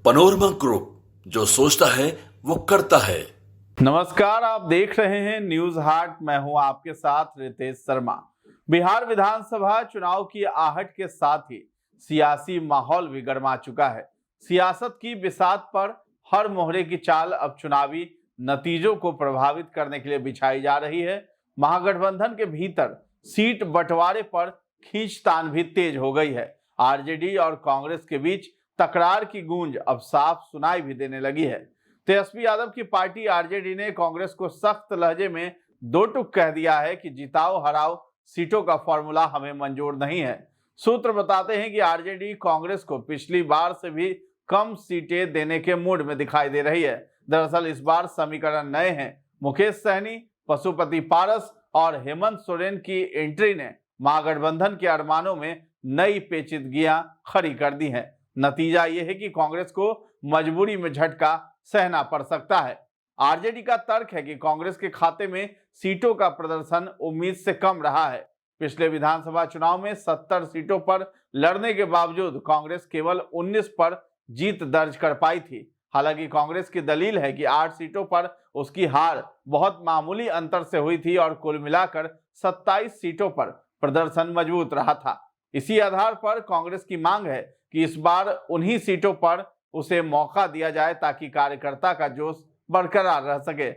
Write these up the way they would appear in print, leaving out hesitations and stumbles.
Panorama group, जो सोचता है वो करता है। नमस्कार, आप देख रहे हैं न्यूज हाट। मैं हूं आपके साथ रितेश शर्मा। बिहार विधानसभा चुनाव की आहट के साथ ही सियासी माहौल भी गरमा चुका है। सियासत की बिसात पर हर मोहरे की चाल अब चुनावी नतीजों को प्रभावित करने के लिए बिछाई जा रही है। महागठबंधन के भीतर सीट बंटवारे पर खींचतान भी तेज हो गई है। आरजेडी और कांग्रेस के बीच तकरार की गूंज अब साफ सुनाई भी देने लगी है। तेजस्वी यादव की पार्टी आरजेडी ने कांग्रेस को सख्त लहजे में दो टूक कह दिया है कि जिताओ हराओ सीटों का फॉर्मूला हमें मंजूर नहीं है। सूत्र बताते हैं कि आरजेडी कांग्रेस को पिछली बार से भी कम सीटें देने के मूड में दिखाई दे रही है। दरअसल इस बार समीकरण नए हैं। मुकेश सहनी, पशुपति पारस और हेमंत सोरेन की एंट्री ने महागठबंधन के अरमानों में नई पेचीदगियां खड़ी कर दी हैं। नतीजा यह है कि कांग्रेस को मजबूरी में झटका सहना पड़ सकता है। आरजेडी का तर्क है कि कांग्रेस के खाते में सीटों का प्रदर्शन उम्मीद से कम रहा है। पिछले विधानसभा चुनाव में 70 सीटों पर लड़ने के बावजूद कांग्रेस केवल 19 पर जीत दर्ज कर पाई थी। हालांकि कांग्रेस की दलील है कि 8 सीटों पर उसकी हार बहुत मामूली अंतर से हुई थी और कुल मिलाकर 27 सीटों पर प्रदर्शन मजबूत रहा था। इसी आधार पर कांग्रेस की मांग है कि इस बार उन्हीं सीटों पर उसे मौका दिया जाए ताकि कार्यकर्ता का जोश बरकरार रह सके।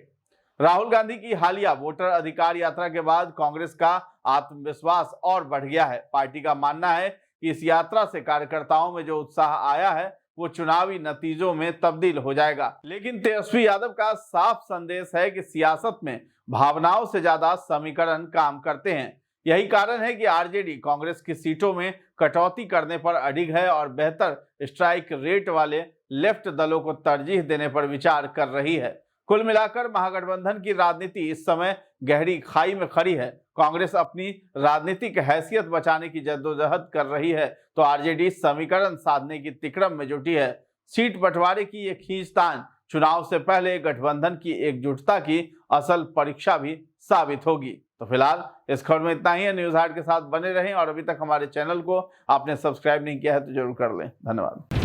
राहुल गांधी की हालिया वोटर अधिकार यात्रा के बाद कांग्रेस का आत्मविश्वास और बढ़ गया है। पार्टी का मानना है कि इस यात्रा से कार्यकर्ताओं में जो उत्साह आया है वो चुनावी नतीजों में तब्दील हो जाएगा। लेकिन तेजस्वी यादव का साफ संदेश है कि सियासत में भावनाओं से ज्यादा समीकरण काम करते हैं। यही कारण है कि आरजेडी कांग्रेस की सीटों में कटौती करने पर अडिग है और बेहतर स्ट्राइक रेट वाले लेफ्ट दलों को तरजीह देने पर विचार कर रही है। कुल मिलाकर महागठबंधन की राजनीति इस समय गहरी खाई में खड़ी है। कांग्रेस अपनी राजनीतिक हैसियत बचाने की जद्दोजहद कर रही है तो आरजेडी समीकरण साधने की तिकड़म में जुटी है। सीट बंटवारे की ये खींचतान चुनाव से पहले गठबंधन की एकजुटता की असल परीक्षा भी साबित होगी। तो फिलहाल इस खबर में इतना ही है। न्यूज हाट के साथ बने रहें और अभी तक हमारे चैनल को आपने सब्सक्राइब नहीं किया है तो जरूर कर लें। धन्यवाद।